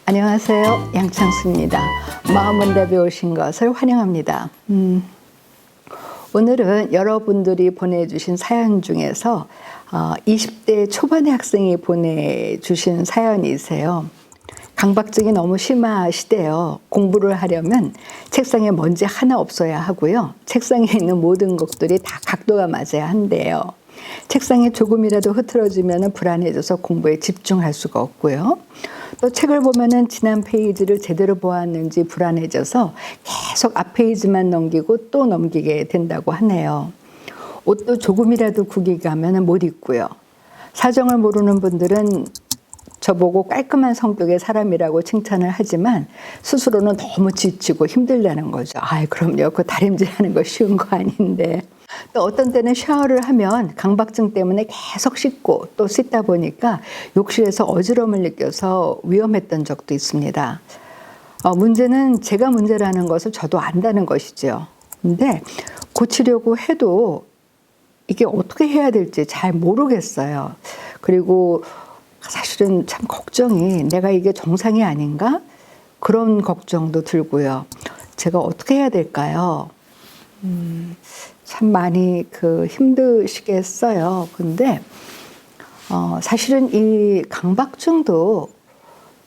안녕하세요. 양창수입니다. 마음문답에 오신 것을 환영합니다. 오늘은 여러분들이 보내주신 사연 중에서 20대 초반의 학생이 보내주신 사연이세요. 강박증이 너무 심하시대요. 공부를 하려면 책상에 먼지 하나 없어야 하고요. 책상에 있는 모든 것들이 다 각도가 맞아야 한대요. 책상에 조금이라도 흐트러지면 불안해져서 공부에 집중할 수가 없고요. 또 책을 보면은 지난 페이지를 제대로 보았는지 불안해져서 계속 앞 페이지만 넘기고 또 넘기게 된다고 하네요. 옷도 조금이라도 구기게 하면 못 입고요. 사정을 모르는 분들은 저보고 깔끔한 성격의 사람이라고 칭찬을 하지만 스스로는 너무 지치고 힘들다는 거죠. 그럼요. 그 다림질하는 거 쉬운 거 아닌데. 또 어떤 때는 샤워를 하면 강박증 때문에 계속 씻고 또 씻다 보니까 욕실에서 어지러움을 느껴서 위험했던 적도 있습니다. 문제는 제가 문제라는 것을 저도 안다는 것이죠. 근데 고치려고 해도 이게 어떻게 해야 될지 잘 모르겠어요. 그리고 사실은 참 걱정이 내가 이게 정상이 아닌가? 그런 걱정도 들고요. 제가 어떻게 해야 될까요? 참 많이 힘드시겠어요. 근데 사실은 이 강박증도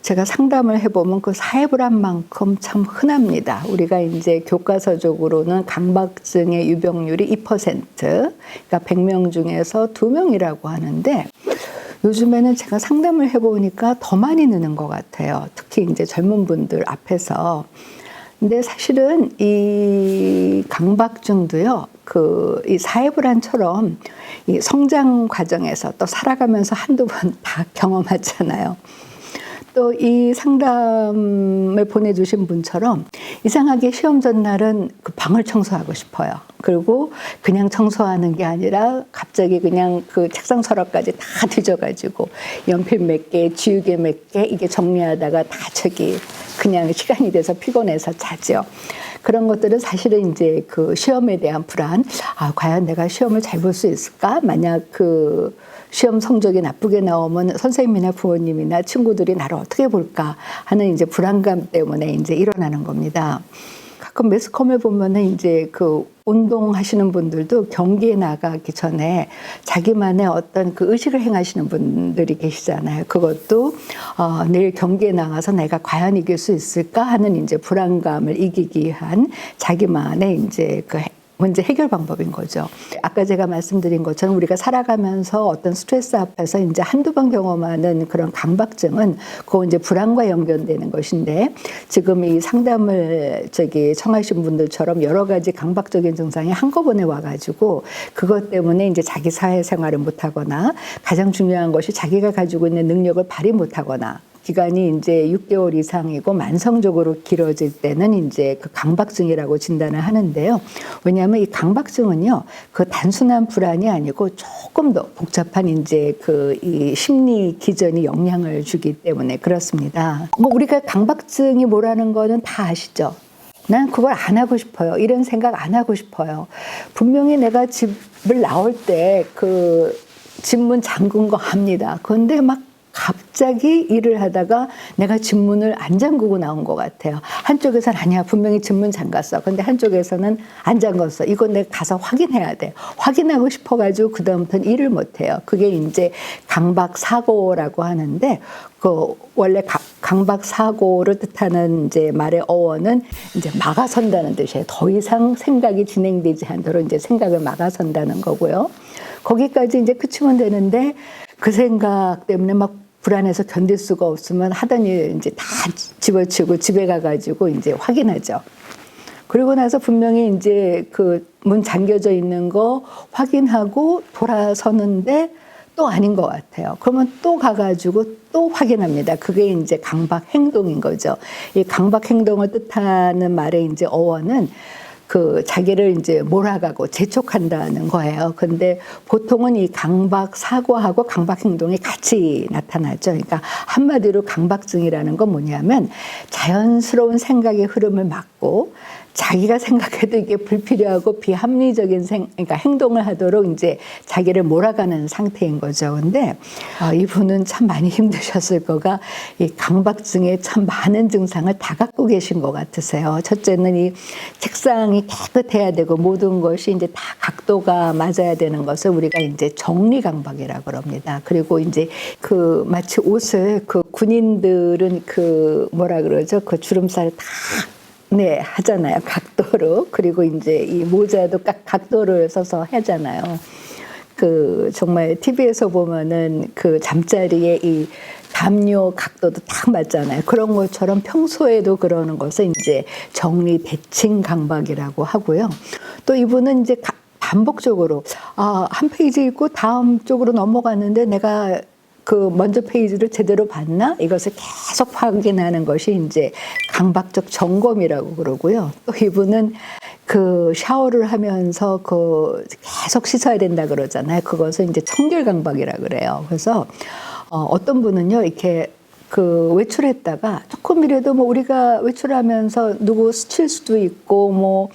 제가 상담을 해보면 그 사회불안만큼 참 흔합니다. 우리가 이제 교과서적으로는 강박증의 유병률이 2%, 그러니까 100명 중에서 2명이라고 하는데 요즘에는 제가 상담을 해보니까 더 많이 느는 것 같아요. 특히 이제 젊은 분들 앞에서. 근데 사실은 이 강박증도요, 이 사회불안처럼 이 성장 과정에서 또 살아가면서 한두 번 다 경험하잖아요. 또 이 상담을 보내주신 분처럼 이상하게 시험 전날은 그 방을 청소하고 싶어요. 그리고 그냥 청소하는 게 아니라 갑자기 그냥 그 책상 서랍까지 다 뒤져가지고 연필 몇 개, 지우개 몇 개 이게 정리하다가 다 그냥 시간이 돼서 피곤해서 자죠. 그런 것들은 사실은 이제 그 시험에 대한 불안, 과연 내가 시험을 잘 볼 수 있을까? 만약 그 시험 성적이 나쁘게 나오면 선생님이나 부모님이나 친구들이 나를 어떻게 볼까 하는 이제 불안감 때문에 이제 일어나는 겁니다. 가끔 매스컴에 보면은 이제 그 운동하시는 분들도 경기에 나가기 전에 자기만의 어떤 그 의식을 행하시는 분들이 계시잖아요. 그것도 내일 경기에 나가서 내가 과연 이길 수 있을까 하는 이제 불안감을 이기기 위한 자기만의 이제 그 문제 해결 방법인 거죠. 아까 제가 말씀드린 것처럼 우리가 살아가면서 어떤 스트레스 앞에서 이제 한두 번 경험하는 그런 강박증은 그거 이제 불안과 연결되는 것인데 지금 이 상담을 청하신 분들처럼 여러 가지 강박적인 증상이 한꺼번에 와가지고 그것 때문에 이제 자기 사회생활을 못하거나 가장 중요한 것이 자기가 가지고 있는 능력을 발휘 못하거나 기간이 이제 6개월 이상이고 만성적으로 길어질 때는 이제 그 강박증이라고 진단을 하는데요. 왜냐하면 이 강박증은요, 그 단순한 불안이 아니고 조금 더 복잡한 이제 이 심리 기전이 영향을 주기 때문에 그렇습니다. 우리가 강박증이 뭐라는 거는 다 아시죠? 난 그걸 안 하고 싶어요. 이런 생각 안 하고 싶어요. 분명히 내가 집을 나올 때 그 집문 잠근 거 압니다. 그런데 막 갑자기 일을 하다가 내가 집문을 안 잠그고 나온 것 같아요. 한쪽에서는 아니야, 분명히 집문 잠갔어. 근데 한쪽에서는 안 잠갔어. 이건 내가 가서 확인해야 돼. 확인하고 싶어가지고 그다음부터는 일을 못해요. 그게 이제 강박사고라고 하는데 원래 강박사고를 뜻하는 이제 말의 어원은 이제 막아선다는 뜻이에요. 더 이상 생각이 진행되지 않도록 이제 생각을 막아선다는 거고요. 거기까지 이제 그치면 되는데 그 생각 때문에 막 불안해서 견딜 수가 없으면 하던 일 이제 다 집어치우고 집에 가가지고 이제 확인하죠. 그리고 나서 분명히 이제 그 문 잠겨져 있는 거 확인하고 돌아서는데 또 아닌 것 같아요. 그러면 또 가가지고 또 확인합니다. 그게 이제 강박 행동인 거죠. 이 강박 행동을 뜻하는 말의 이제 어원은 그 자기를 이제 몰아가고 재촉한다는 거예요. 근데 보통은 이 강박 사고하고 강박 행동이 같이 나타나죠. 그러니까 한마디로 강박증이라는 건 뭐냐면 자연스러운 생각의 흐름을 막고 자기가 생각해도 이게 불필요하고 비합리적인 그러니까 행동을 하도록 이제 자기를 몰아가는 상태인 거죠. 근데 이분은 참 많이 힘드셨을 거가 이 강박증에 참 많은 증상을 다 갖고 계신 것 같으세요. 첫째는 이 책상이 깨끗해야 되고 모든 것이 이제 다 각도가 맞아야 되는 것을 우리가 이제 정리 강박이라고 그럽니다. 그리고 이제 그 마치 옷을 그 군인들은 그 뭐라 그러죠? 그 주름살 다 네, 하잖아요. 각도로. 그리고 이제 이 모자도 각도를 써서 하잖아요. 그 정말 TV에서 보면은 그 잠자리에 이 담요 각도도 딱 맞잖아요. 그런 것처럼 평소에도 그러는 것을 이제 정리 대칭 강박이라고 하고요. 또 이분은 이제 반복적으로 한 페이지 읽고 다음 쪽으로 넘어갔는데 내가 그 먼저 페이지를 제대로 봤나? 이것을 계속 확인하는 것이 이제 강박적 점검이라고 그러고요. 또 이분은 그 샤워를 하면서 그 계속 씻어야 된다 그러잖아요. 그것을 이제 청결 강박이라 그래요. 그래서 어떤 분은요, 이렇게 그 외출했다가 조금이라도 뭐 우리가 외출하면서 누구 스칠 수도 있고 뭐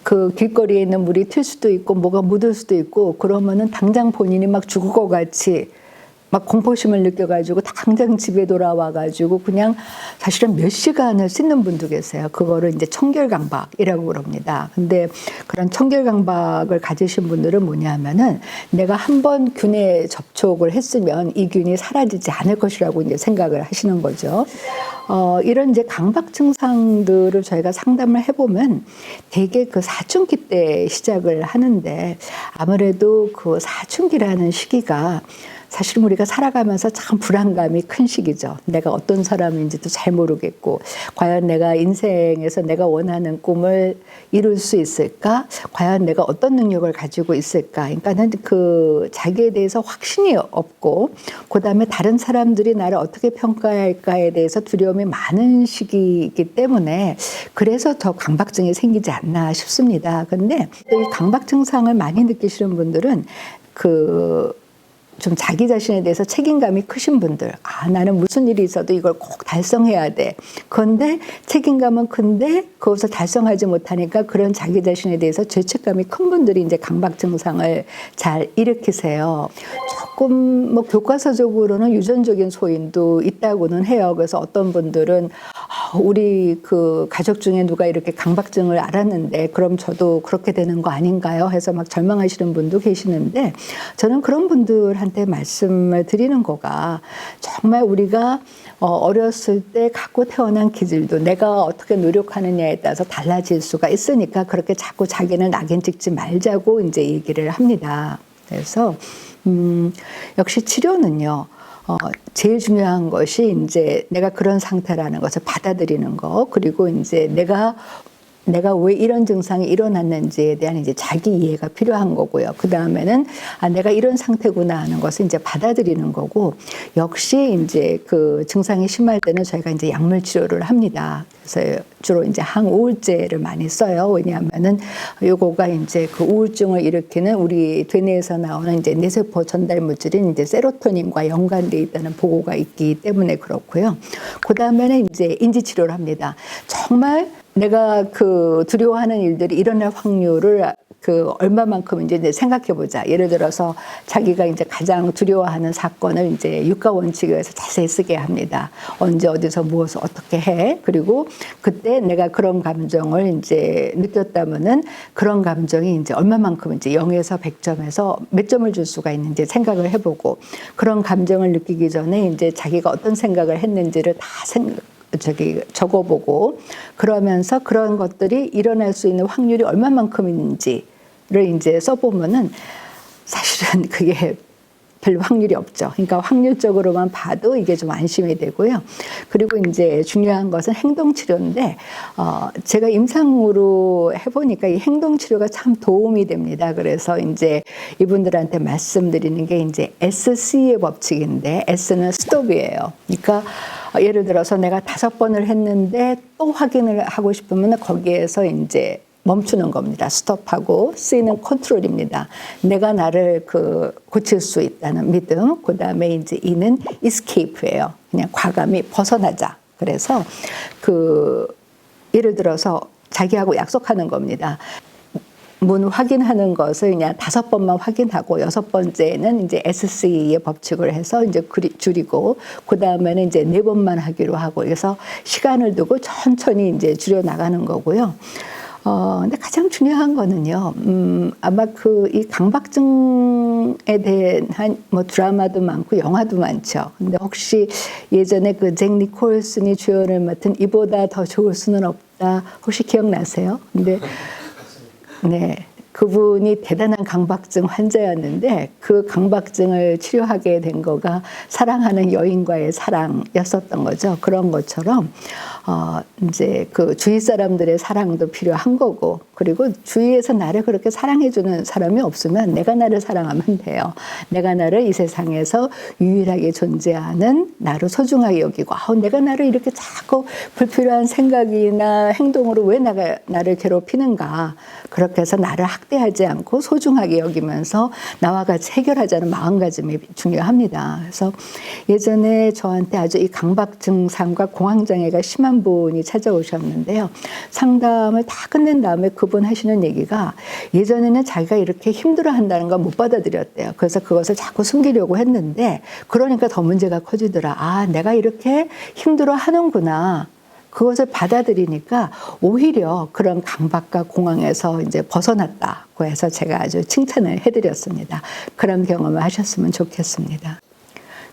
그 길거리에 있는 물이 튈 수도 있고 뭐가 묻을 수도 있고 그러면은 당장 본인이 막 죽을 것 같이 막 공포심을 느껴가지고 당장 집에 돌아와가지고 그냥 사실은 몇 시간을 씻는 분도 계세요. 그거를 이제 청결강박이라고 그럽니다. 근데 그런 청결강박을 가지신 분들은 뭐냐면은 내가 한번 균에 접촉을 했으면 이 균이 사라지지 않을 것이라고 이제 생각을 하시는 거죠. 이런 이제 강박 증상들을 저희가 상담을 해보면 대개 그 사춘기 때 시작을 하는데 아무래도 그 사춘기라는 시기가 사실은 우리가 살아가면서 참 불안감이 큰 시기죠. 내가 어떤 사람인지도 잘 모르겠고 과연 내가 인생에서 내가 원하는 꿈을 이룰 수 있을까? 과연 내가 어떤 능력을 가지고 있을까? 그러니까는 그 자기에 대해서 확신이 없고 그다음에 다른 사람들이 나를 어떻게 평가할까에 대해서 두려움이 많은 시기이기 때문에 그래서 더 강박증이 생기지 않나 싶습니다. 근데 이 강박 증상을 많이 느끼시는 분들은 좀 자기 자신에 대해서 책임감이 크신 분들, 나는 무슨 일이 있어도 이걸 꼭 달성해야 돼. 그런데 책임감은 큰데 그것을 달성하지 못하니까 그런 자기 자신에 대해서 죄책감이 큰 분들이 이제 강박 증상을 잘 일으키세요. 조금 뭐 교과서적으로는 유전적인 소인도 있다고는 해요. 그래서 어떤 분들은 우리 그 가족 중에 누가 이렇게 강박증을 앓았는데 그럼 저도 그렇게 되는 거 아닌가요? 해서 막 절망하시는 분도 계시는데 저는 그런 분들한테 말씀을 드리는 거가 정말 우리가 어렸을 때 갖고 태어난 기질도 내가 어떻게 노력하느냐에 따라서 달라질 수가 있으니까 그렇게 자꾸 자기는 낙인 찍지 말자고 이제 얘기를 합니다. 그래서 역시 치료는요. 제일 중요한 것이 이제 내가 그런 상태라는 것을 받아들이는 거, 그리고 이제 내가 왜 이런 증상이 일어났는지에 대한 이제 자기 이해가 필요한 거고요. 그 다음에는 내가 이런 상태구나 하는 것을 이제 받아들이는 거고, 역시 이제 그 증상이 심할 때는 저희가 이제 약물 치료를 합니다. 그래서 주로 이제 항우울제를 많이 써요. 왜냐하면은 요거가 이제 그 우울증을 일으키는 우리 되뇌에서 나오는 이제 뇌세포 전달 물질인 이제 세로토닌과 연관되어 있다는 보고가 있기 때문에 그렇고요. 그 다음에는 이제 인지 치료를 합니다. 정말 내가 그 두려워하는 일들이 일어날 확률을 그 얼마만큼 이제 생각해 보자. 예를 들어서 자기가 이제 가장 두려워하는 사건을 이제 육가 원칙에 의해서 자세히 쓰게 합니다. 언제 어디서 무엇을 어떻게 해. 그리고 그때 내가 그런 감정을 이제 느꼈다면은 그런 감정이 이제 얼마만큼 이제 0에서 100점에서 몇 점을 줄 수가 있는지 생각을 해보고 그런 감정을 느끼기 전에 이제 자기가 어떤 생각을 했는지를 다 적어보고 그러면서 그런 것들이 일어날 수 있는 확률이 얼마만큼인지를 이제 써보면은 사실은 그게 별 확률이 없죠. 그러니까 확률적으로만 봐도 이게 좀 안심이 되고요. 그리고 이제 중요한 것은 행동치료인데, 제가 임상으로 해보니까 이 행동치료가 참 도움이 됩니다. 그래서 이제 이분들한테 말씀드리는 게 이제 SC의 법칙인데, S는 스톱이에요. 그러니까 예를 들어서 내가 5번을 했는데 또 확인을 하고 싶으면 거기에서 이제 멈추는 겁니다. 스톱하고 C는 컨트롤입니다. 내가 나를 고칠 수 있다는 믿음. 그 다음에 이제 E는 escape예요. 그냥 과감히 벗어나자. 그래서 예를 들어서 자기하고 약속하는 겁니다. 문 확인하는 것을 그냥 5번만 확인하고 6번째는 이제 SC의 법칙을 해서 이제 줄이고 그 다음에는 이제 4번만 하기로 하고 그래서 시간을 두고 천천히 이제 줄여 나가는 거고요. 근데 가장 중요한 거는요, 아마 이 강박증에 대한 뭐 드라마도 많고 영화도 많죠. 근데 혹시 예전에 잭 니콜슨이 주연을 맡은 이보다 더 좋을 수는 없다. 혹시 기억나세요? 근데 네. 그분이 대단한 강박증 환자였는데 그 강박증을 치료하게 된 거가 사랑하는 여인과의 사랑이었었던 거죠. 그런 것처럼 이제 주위 사람들의 사랑도 필요한 거고 그리고 주위에서 나를 그렇게 사랑해주는 사람이 없으면 내가 나를 사랑하면 돼요. 내가 나를 이 세상에서 유일하게 존재하는 나를 소중하게 여기고 내가 나를 이렇게 자꾸 불필요한 생각이나 행동으로 왜 나를 괴롭히는가 그렇게 해서 나를 학대하지 않고 소중하게 여기면서 나와 같이 해결하자는 마음가짐이 중요합니다. 그래서 예전에 저한테 아주 이 강박증상과 공황장애가 심한 분이 찾아오셨는데요. 상담을 다 끝낸 다음에 그분 하시는 얘기가 예전에는 자기가 이렇게 힘들어한다는 걸 못 받아들였대요. 그래서 그것을 자꾸 숨기려고 했는데 그러니까 더 문제가 커지더라. 내가 이렇게 힘들어하는구나. 그것을 받아들이니까 오히려 그런 강박과 공황에서 이제 벗어났다고 해서 제가 아주 칭찬을 해드렸습니다. 그런 경험을 하셨으면 좋겠습니다.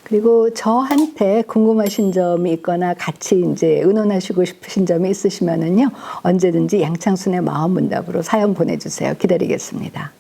그리고 저한테 궁금하신 점이 있거나 같이 이제 의논하시고 싶으신 점이 있으시면은요, 언제든지 양창순의 마음문답으로 사연 보내주세요. 기다리겠습니다.